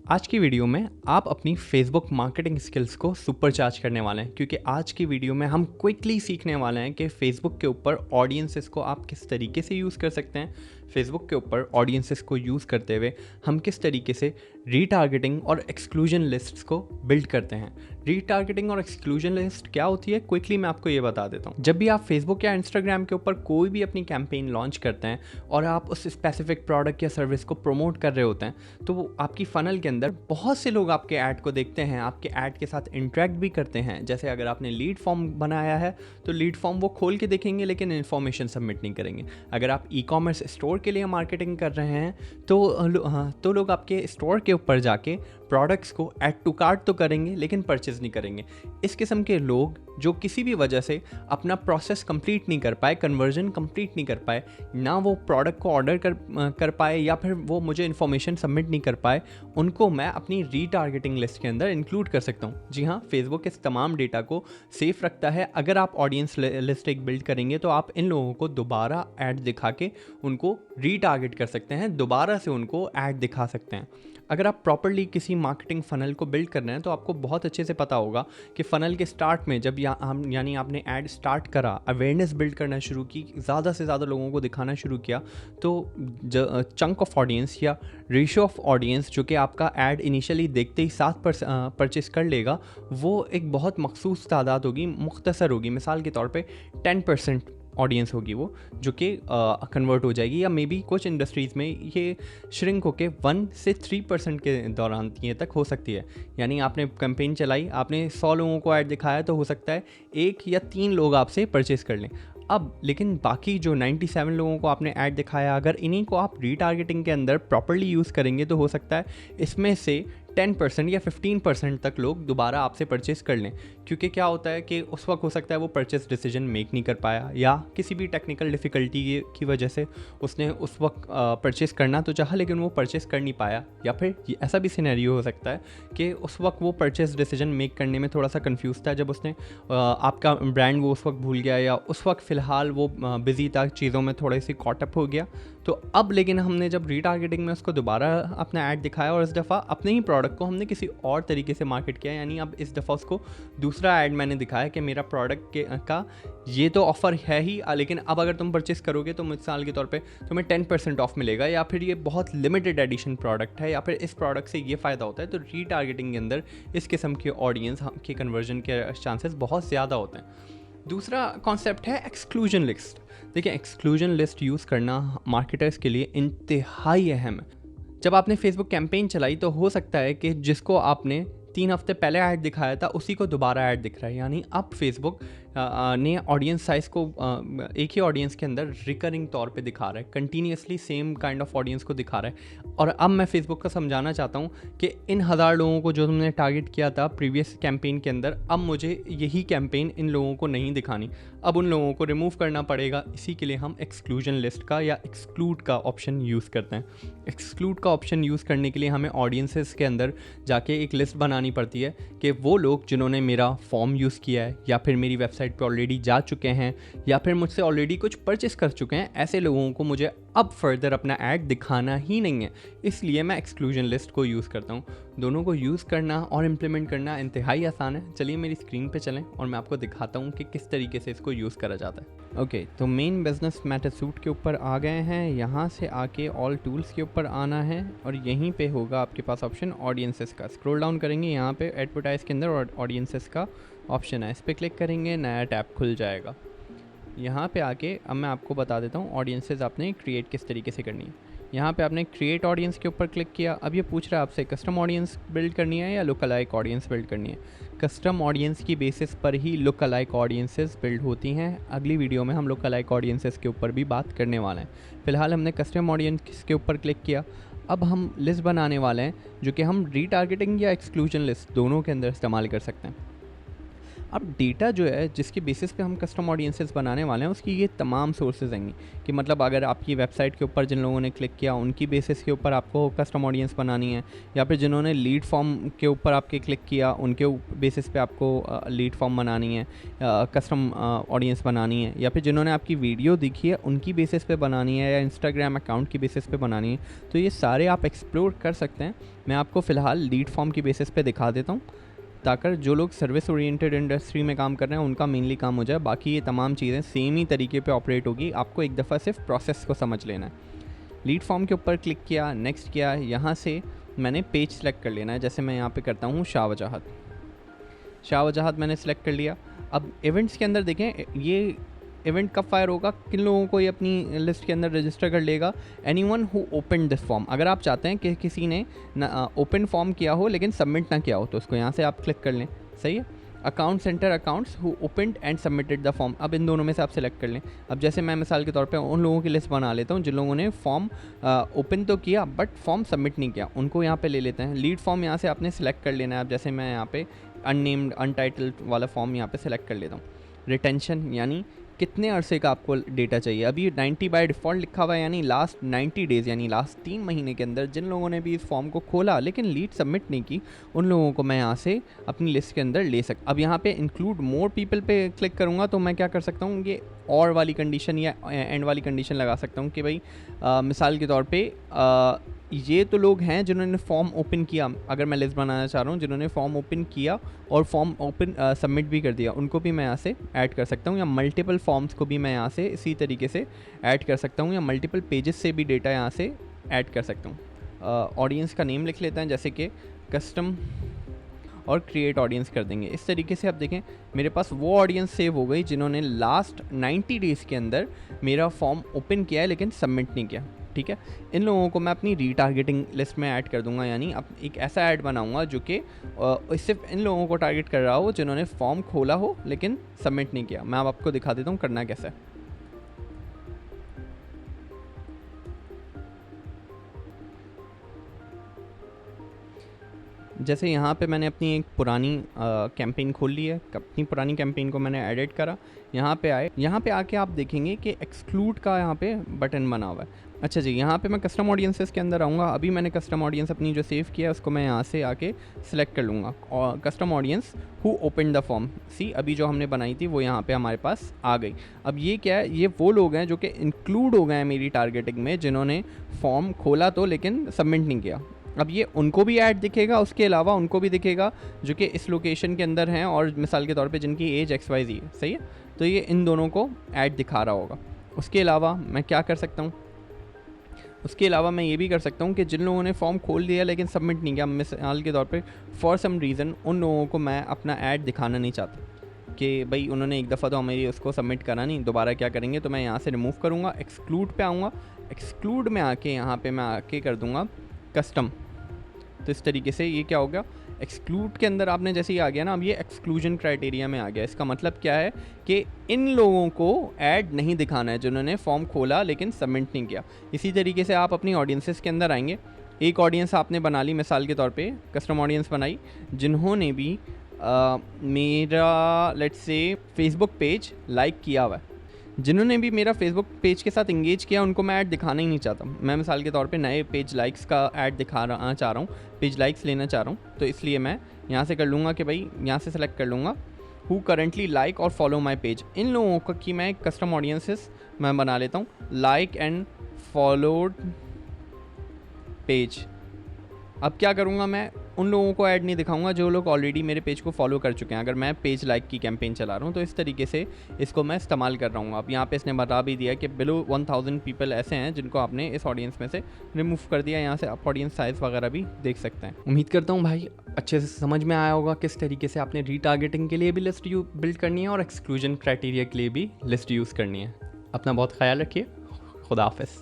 आज की वीडियो में आप अपनी फेसबुक मार्केटिंग स्किल्स को सुपरचार्ज करने वाले हैं, क्योंकि आज की वीडियो में हम क्विकली सीखने वाले हैं कि फेसबुक के ऊपर ऑडियंसेस को आप किस तरीके से यूज़ कर सकते हैं। फेसबुक के ऊपर ऑडियंसेस को यूज़ करते हुए हम किस तरीके से रीटारगेटिंग और एक्सक्लूजन लिस्ट्स को बिल्ड करते हैं। रीटारगेटिंग और एक्सक्लूजन लिस्ट क्या होती है, क्विकली मैं आपको ये बता देता हूँ। जब भी आप फेसबुक या इंस्टाग्राम के ऊपर कोई भी अपनी कैंपेन लॉन्च करते हैं और आप उस स्पेसिफिक प्रोडक्ट या सर्विस को प्रमोट कर रहे होते हैं, तो वो आपकी फनल के अंदर बहुत से लोग आपके ऐड को देखते हैं, आपके ऐड के साथ इंटरेक्ट भी करते हैं। जैसे अगर आपने लीड फॉर्म बनाया है तो लीड फॉर्म वो खोल के देखेंगे लेकिन इन्फॉर्मेशन सबमिट नहीं करेंगे। अगर आप ई कॉमर्स स्टोर के लिए मार्केटिंग कर रहे हैं तो लोग आपके स्टोर के ऊपर जाके प्रोडक्ट्स को ऐड टू कार्ट तो करेंगे लेकिन परचेज नहीं करेंगे। इस किस्म के लोग जो किसी भी वजह से अपना प्रोसेस कंप्लीट नहीं कर पाए, कन्वर्जन कंप्लीट नहीं कर पाए, ना वो प्रोडक्ट को ऑर्डर कर पाए या फिर वो मुझे इन्फॉर्मेशन सबमिट नहीं कर पाए, उनको मैं अपनी रीटारगेटिंग लिस्ट के अंदर इंक्लूड कर सकता हूँ। जी हाँ, फेसबुक इस तमाम डेटा को सेफ रखता है। अगर आप ऑडियंस लिस्ट एक बिल्ड करेंगे तो आप इन लोगों को दोबारा ऐड दिखा के उनको रीटारगेट कर सकते हैं, दोबारा से उनको ऐड दिखा सकते हैं। अगर आप प्रॉपर्ली किसी मार्केटिंग फ़नल को बिल्ड कर रहे हैं तो आपको बहुत अच्छे से पता होगा कि फ़नल के स्टार्ट में जब यानी आपने ऐड स्टार्ट करा, अवेयरनेस बिल्ड करना शुरू की, ज़्यादा से ज़्यादा लोगों को दिखाना शुरू किया, तो चंक ऑफ ऑडियंस या रेशियो ऑफ ऑडियंस जो कि आपका ऐड इनिशियली देखते ही 7% परचेस कर लेगा, वो एक बहुत मखसूस तादाद होगी, मुख्तसर होगी। मिसाल के तौर पे 10% ऑडियंस होगी वो, जो कि कन्वर्ट हो जाएगी, या मे बी कुछ इंडस्ट्रीज़ में ये श्रिंक होके 1 से 3% के दौरान ये तक हो सकती है। यानी आपने कैंपेन चलाई, आपने 100 लोगों को ऐड दिखाया तो हो सकता है 1 या 3 लोग आपसे परचेज़ कर लें। अब लेकिन बाकी जो 97 लोगों को आपने ऐड दिखाया, अगर इन्हीं को आप रीटारगेटिंग के अंदर प्रॉपर्ली यूज़ करेंगे तो हो सकता है इसमें से 10% या 15% तक लोग दोबारा आपसे परचेस कर लें। क्योंकि क्या होता है कि उस वक्त हो सकता है वो परचेस डिसीजन मेक नहीं कर पाया, या किसी भी टेक्निकल डिफ़िकल्टी की वजह से उसने उस वक्त परचेस करना तो चाहा लेकिन वो परचेस कर नहीं पाया, या फिर ऐसा भी सिनेरियो हो सकता है कि उस वक्त वो परचेस डिसीजन मेक करने में थोड़ा सा कंफ्यूज था जब उसने आपका ब्रांड वो उस वक्त भूल गया, या उस वक्त फ़िलहाल वो बिज़ी था, चीज़ों में थोड़ी सी कॉटअप हो गया। तो अब लेकिन हमने जब रीटारगेटिंग में उसको दोबारा अपना ऐड दिखाया और इस दफ़ा अपने ही प्रोडक्ट को हमने किसी और तरीके से मार्केट किया, यानी अब इस दफ़ा उसको दूसरा ऐड मैंने दिखाया कि मेरा प्रोडक्ट का ये तो ऑफ़र है ही, लेकिन अब अगर तुम परचेस करोगे तो मिसाल के तौर पे तुम्हें 10% ऑफ मिलेगा, या फिर ये बहुत लिमिटेड एडिशन प्रोडक्ट है, या फिर इस प्रोडक्ट से ये फ़ायदा होता है। तो रीटारगेटिंग के अंदर इस किस्म के ऑडियंस के कन्वर्जन के चांसेस बहुत ज़्यादा होते हैं। दूसरा कॉन्सेप्ट है एक्सक्लूजन लिस्ट। देखिए, एक्सक्लूजन लिस्ट यूज़ करना मार्केटर्स के लिए इंतहाई अहम है। जब आपने फेसबुक कैंपेन चलाई तो हो सकता है कि जिसको आपने 3 हफ्ते पहले ऐड दिखाया था उसी को दोबारा ऐड दिख रहा है, यानी अब फेसबुक ने ऑडियंस साइज़ को एक ही ऑडियंस के अंदर रिकरिंग तौर पे दिखा रहा है, continuously same kind of audience को दिखा रहा है। और अब मैं फेसबुक को समझाना चाहता हूँ कि इन 1000 लोगों को जो तुमने टारगेट किया था प्रीवियस कैंपेन के अंदर, अब मुझे यही कैंपेन इन लोगों को नहीं दिखानी, अब उन लोगों को रिमूव करना पड़ेगा। इसी के लिए हम एक्सक्लूजन लिस्ट का या एक्सक्लूड का ऑप्शन यूज़ करते हैं। एक्सक्लूड का ऑप्शन यूज़ करने के लिए हमें ऑडियंसेस के अंदर जाके एक लिस्ट बनानी पड़ती है कि वो लोग जिन्होंने मेरा फॉर्म यूज़ किया है, या फिर मेरी वेबसाइट पे ऑलरेडी जा चुके हैं, या फिर मुझसे ऑलरेडी कुछ परचेस कर चुके हैं, ऐसे लोगों को मुझे अब फर्दर अपना ऐड दिखाना ही नहीं है। इसलिए मैं एक्सक्लूजन लिस्ट को यूज़ करता हूँ। दोनों को यूज़ करना और इम्प्लीमेंट करना इंतहाई आसान है। चलिए मेरी स्क्रीन पे चलें और मैं आपको दिखाता हूँ कि किस तरीके से इसको यूज़ करा जाता है। ओके, तो मेन बिजनेस मैटर सूट के ऊपर आ गए हैं। यहाँ से आके ऑल टूल्स के ऊपर आना है और यहीं पे होगा आपके पास ऑप्शन ऑडियंसेस का। स्क्रॉल डाउन करेंगे, यहाँ पे एडवर्टाइज के अंदर ऑडियंसेस का ऑप्शन है, इस पर क्लिक करेंगे, नया टैब खुल जाएगा। यहाँ पे आके अब मैं आपको बता देता हूँ ऑडियंसेस आपने क्रिएट किस तरीके से करनी है। यहाँ पे आपने क्रिएट ऑडियंस के ऊपर क्लिक किया। अब ये पूछ रहा है आपसे कस्टम ऑडियंस बिल्ड करनी है या लुक अलाइक ऑडियंस बिल्ड करनी है। कस्टम ऑडियंस की बेसिस पर ही लुक अलाइक ऑडियंसेस बिल्ड होती हैं। अगली वीडियो में हम लुक अलाइक ऑडियंसेस के ऊपर भी बात करने वाले हैं। फिलहाल हमने कस्टम ऑडियंस के ऊपर क्लिक किया। अब हम लिस्ट बनाने वाले हैं जो कि हम रीटारगेटिंग या एक्सक्लूजन लिस्ट दोनों के अंदर इस्तेमाल कर सकते हैं। अब डेटा जो है जिसके बेसिस पे हम कस्टम ऑडियंसेस बनाने वाले हैं उसकी ये तमाम सोर्सेज आएंगी कि मतलब अगर आपकी वेबसाइट के ऊपर जिन लोगों ने क्लिक किया उनकी बेसिस के ऊपर आपको कस्टम ऑडियंस बनानी है, या फिर जिन्होंने लीड फॉर्म के ऊपर आपके क्लिक किया उनके बेसिस पे आपको लीड फॉर्म बनानी है, कस्टम ऑडियंस बनानी है, या फिर जिन्होंने आपकी वीडियो देखी है उनकी बेसिस पे बनानी है, या इंस्टाग्राम अकाउंट की बेसिस पे बनानी है। तो ये सारे आप एक्सप्लोर कर सकते हैं। मैं आपको फ़िलहाल लीड फॉर्म की बेसिस पे दिखा देता हूँ ताकि जो लोग सर्विस ओरिएंटेड इंडस्ट्री में काम कर रहे हैं उनका मेनली काम हो जाए। बाकी ये तमाम चीज़ें सेम ही तरीके पे ऑपरेट होगी, आपको एक दफ़ा सिर्फ प्रोसेस को समझ लेना है। लीड फॉर्म के ऊपर क्लिक किया, नेक्स्ट किया, यहाँ से मैंने पेज सेलेक्ट कर लेना है। जैसे मैं यहाँ पे करता हूँ शाह वजाहत मैंने सेलेक्ट कर लिया। अब इवेंट्स के अंदर देखें ये इवेंट कब फायर होगा, किन लोगों को ये अपनी लिस्ट के अंदर रजिस्टर कर लेगा, anyone who open this form. अगर आप चाहते हैं कि किसी ने ओपन फॉर्म किया हो लेकिन सबमिट ना किया हो तो उसको यहाँ से आप क्लिक कर लें, सही है। Account centre accounts who opened and submitted the form, अब इन दोनों में से आप सेलेक्ट कर लें। अब जैसे मैं मिसाल के तौर पे उन लोगों की लिस्ट बना लेता हूँ जिन लोगों ने फॉर्म ओपन तो किया बट फॉर्म सबमिट नहीं किया, उनको यहाँ पे ले लेते हैं। लीड फॉर्म यहाँ से आपने सेलेक्ट कर लेना है। अब जैसे मैं यहाँ पे अननेम्ड अनटाइटल्ड वाला फॉर्म यहाँ पे सेलेक्ट कर लेता हूँ। रिटेंशन यानी कितने अरसे का आपको डेटा चाहिए। अभी 90 बाय डिफ़ॉल्ट लिखा हुआ है, यानी लास्ट 90 डेज़ यानी लास्ट 3 महीने के अंदर जिन लोगों ने भी इस फॉर्म को खोला लेकिन लीड सबमिट नहीं की उन लोगों को मैं यहाँ से अपनी लिस्ट के अंदर ले सकता। अब यहाँ पे इंक्लूड मोर पीपल पे क्लिक करूँगा तो मैं क्या कर सकता हूँ, ये और वाली कंडीशन या एंड वाली कंडीशन लगा सकता हूँ कि भाई मिसाल के तौर पर ये तो लोग हैं जिन्होंने फॉर्म ओपन किया। अगर मैं लिस्ट बनाना चाह रहा हूँ जिन्होंने फॉर्म ओपन किया और फॉर्म ओपन सबमिट भी कर दिया, उनको भी मैं यहाँ से ऐड कर सकता हूँ, या मल्टीपल फॉर्म्स को भी मैं यहाँ से इसी तरीके से ऐड कर सकता हूँ, या मल्टीपल पेजेस से भी डेटा यहाँ से ऐड कर सकता हूँ। ऑडियंस का नेम लिख लेते हैं जैसे कि कस्टम और क्रिएट ऑडियंस कर देंगे। इस तरीके से आप देखें मेरे पास वो ऑडियंस सेव हो गई जिन्होंने लास्ट 90 डेज़ के अंदर मेरा फॉर्म ओपन किया है लेकिन सबमिट नहीं किया, ठीक है। इन लोगों को मैं अपनी रीटारगेटिंग लिस्ट में ऐड कर दूंगा, यानी अब एक ऐसा ऐड बनाऊंगा जो कि सिर्फ इन लोगों को टारगेट कर रहा हो जिन्होंने फॉर्म खोला हो लेकिन सबमिट नहीं किया। मैं अब आपको दिखा देता हूँ करना कैसे है। जैसे यहाँ पे मैंने अपनी एक पुरानी कैंपेन खोल ली है, अपनी पुरानी कैंपेन को मैंने एडिट करा, यहाँ पे आए, यहाँ पे आके आप देखेंगे कि एक्सक्लूड का यहाँ पे बटन बना हुआ है। अच्छा जी, यहाँ पे मैं कस्टम ऑडियंसेस के अंदर आऊँगा। अभी मैंने कस्टम ऑडियंस अपनी जो सेव किया है उसको मैं यहाँ से आके सिलेक्ट कर लूँगा और custom audience who open the form, see अभी जो हमने बनाई थी वो यहाँ पे हमारे पास आ गई। अब ये क्या है, ये वो लोग हैं जो कि इंक्लूड हो गए हैं मेरी टारगेटिंग में जिन्होंने फॉर्म खोला तो लेकिन सबमिट नहीं किया। अब ये उनको भी ऐड दिखेगा, उसके अलावा उनको भी दिखेगा जो कि इस लोकेशन के अंदर हैं और मिसाल के तौर पे जिनकी एज XYZ है, सही है। तो ये इन दोनों को ऐड दिखा रहा होगा। उसके अलावा मैं क्या कर सकता हूँ, उसके अलावा मैं ये भी कर सकता हूँ कि जिन लोगों ने फॉर्म खोल दिया लेकिन सबमिट नहीं किया, मिसाल के तौर पे फॉर सम रीज़न उन लोगों को मैं अपना ऐड दिखाना नहीं चाहता कि भाई उन्होंने एक दफ़ा तो हमें उसको सबमिट करा नहीं, दोबारा क्या करेंगे, तो मैं यहाँ से रिमूव करूँगा, एक्सक्लूड पे आऊँगा। एक्सक्लूड में आके यहाँ पे मैं आके कर दूँगा कस्टम। तो इस तरीके से ये क्या हो गया, एक्सक्लूड के अंदर आपने जैसे ही आ गया ना, अब ये एक्सक्लूजन क्राइटेरिया में आ गया। इसका मतलब क्या है कि इन लोगों को ऐड नहीं दिखाना है जिन्होंने फॉर्म खोला लेकिन सबमिट नहीं किया। इसी तरीके से आप अपनी ऑडियंसेस के अंदर आएंगे। एक ऑडियंस आपने बना ली, मिसाल के तौर पे कस्टम ऑडियंस बनाई जिन्होंने भी मेरा let's say Facebook page like किया हुआ है। जिन्होंने भी मेरा फेसबुक पेज के साथ इंगेज किया उनको मैं ऐड दिखाना ही नहीं चाहता। मैं मिसाल के तौर पे नए पेज लाइक्स का ऐड दिखाना चाह रहा हूँ, पेज लाइक्स लेना चाह रहा हूँ, तो इसलिए मैं यहाँ से कर लूँगा कि भाई यहाँ से सेलेक्ट कर लूँगा हु करंटली लाइक और फॉलो माई पेज। इन लोगों को की मैं कस्टम ऑडियंसेस मैं बना लेता हूँ, लाइक एंड फॉलोड पेज। अब क्या करूँगा, मैं उन लोगों को ऐड नहीं दिखाऊंगा जो लोग ऑलरेडी मेरे पेज को फॉलो कर चुके हैं। अगर मैं पेज लाइक की कैंपेन चला रहा हूँ तो इस तरीके से इसको मैं इस्तेमाल कर रहा हूँ। अब यहाँ पे इसने बता भी दिया कि बिलो 1000 पीपल ऐसे हैं जिनको आपने इस ऑडियंस में से रिमूव कर दिया। यहाँ से आप ऑडियंस साइज़ वगैरह भी देख सकते हैं। उम्मीद करता हूँ भाई अच्छे से समझ में आया होगा किस तरीके से आपने रीटारगेटिंग के लिए भी लिस्ट बिल्ड करनी है और एक्सक्लूजन क्राइटेरिया के लिए भी लिस्ट यूज़ करनी है। अपना बहुत ख्याल रखिए। खुदा हाफिज़।